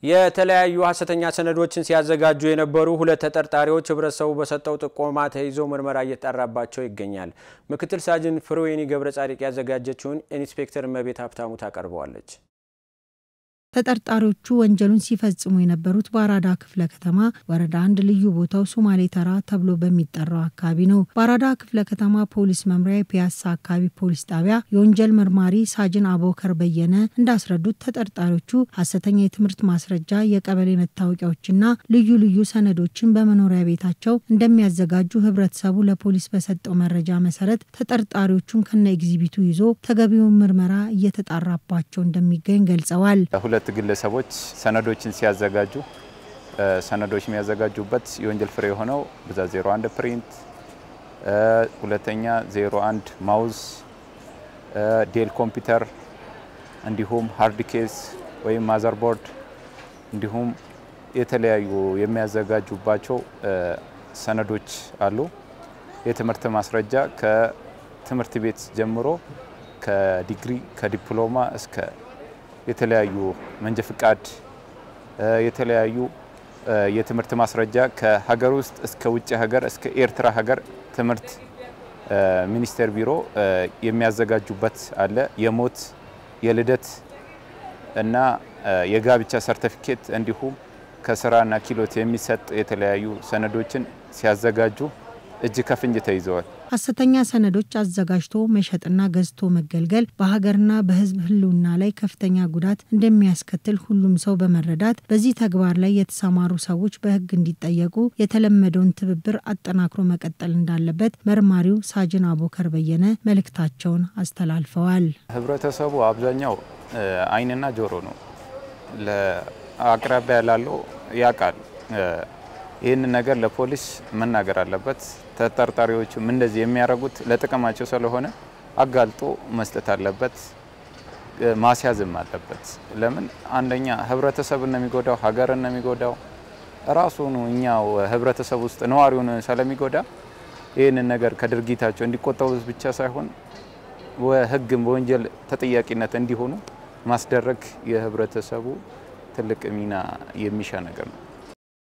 የተለያዩ ሐሰተኛ ሰነዶችን ሲያዘጋጁ የነበሩ ሁለት ተጠርጣሪዎች ህብረተሰቡ በሰጠው ጥቆማ ተይዘው ምርመራ እየተጣራባቸው ይገኛል። ምክትል ሳጅን ፍሩዌኒ ገብረጻዲቅ ያዘጋጀችውን ኢንስፔክተር መቤት ሀብታሙ ታቀርበዋለች። ተጠርጣሪዎቹ ወንጀሉን ሲፈጽሙ የነበሩት በአራዳ ክፍለ ከተማ ወረዳ 1 ልዩ ቦታው ሶማሌ ተራ ተብሎ በሚጠራው አካባቢ ነው። በአራዳ ክፍለ ከተማ ፖሊስ መምሪያ ፒያሳ አካባቢ ፖሊስ ጣቢያ የወንጀል መርማሪ ሳጅን አቦከር በየነ እንዳስረዱት ተጠርጣሪዎቹ ሐሰተኛ የትምህርት ማስረጃ፣ የቀበሌ መታወቂያዎችና ልዩ ልዩ ሰነዶችን በመኖሪያ ቤታቸው እንደሚያዘጋጁ ህብረተሰቡ ለፖሊስ በሰጠው መረጃ መሰረት ተጠርጣሪዎቹን ከነ ኤግዚቢቱ ይዞ ተገቢውን ምርመራ እየተጣራባቸው እንደሚገኝ ገልጸዋል። ሁለት ግለሰቦች ሰነዶችን ሲያዘጋጁ ሰነዶች የሚያዘጋጁበት የወንጀል ፍሬ ሆነው ብዛት 01 ፕሪንት፣ ሁለተኛ 01 ማውዝ፣ ዴል ኮምፒውተር እንዲሁም ሃርድ ኬስ ወይም ማዘርቦርድ እንዲሁም የተለያዩ የሚያዘጋጁባቸው ሰነዶች አሉ። የትምህርት ማስረጃ ከትምህርት ቤት ጀምሮ ከዲግሪ ከዲፕሎማ እስከ የተለያዩ መንጃ ፍቃድ የተለያዩ የትምህርት ማስረጃ ከሀገር ውስጥ እስከ ውጭ ሀገር እስከ ኤርትራ ሀገር ትምህርት ሚኒስቴር ቢሮ የሚያዘጋጁበት አለ። የሞት የልደት እና የጋብቻ ሰርቲፊኬት እንዲሁም ከስራና ኪሎት የሚሰጥ የተለያዩ ሰነዶችን ሲያዘጋጁ እጅ ከፍንጅ ተይዘዋል። ሐሰተኛ ሰነዶች አዘጋጅቶ መሸጥና ገዝቶ መገልገል በሀገርና በህዝብ ህልውና ላይ ከፍተኛ ጉዳት እንደሚያስከትል ሁሉም ሰው በመረዳት በዚህ ተግባር ላይ የተሰማሩ ሰዎች በህግ እንዲጠየቁ የተለመደውን ትብብር አጠናክሮ መቀጠል እንዳለበት መርማሪው ሳጅን አቦከር በየነ መልእክታቸውን አስተላልፈዋል። ህብረተሰቡ አብዛኛው አይንና ጆሮ ነው። ለአቅራቢያ ያለው ያቃል። ይህን ነገር ለፖሊስ መናገር አለበት። ተጠርጣሪዎቹም እንደዚህ የሚያረጉት ለጥቅማቸው ስለሆነ አጋልጦ መስጠት አለበት፣ ማስያዝም አለበት። ለምን አንደኛ ህብረተሰብን የሚጎዳው ሀገርን የሚጎዳው ራሱን እኛው ህብረተሰብ ውስጥ ነዋሪውን ስለሚጎዳ ይህን ነገር ከድርጊታቸው እንዲቆጠቡ ብቻ ሳይሆን ወህግም በወንጀል ተጠያቂነት እንዲሆኑ ማስደረግ የህብረተሰቡ ትልቅ ሚና የሚሻ ነገር ነው።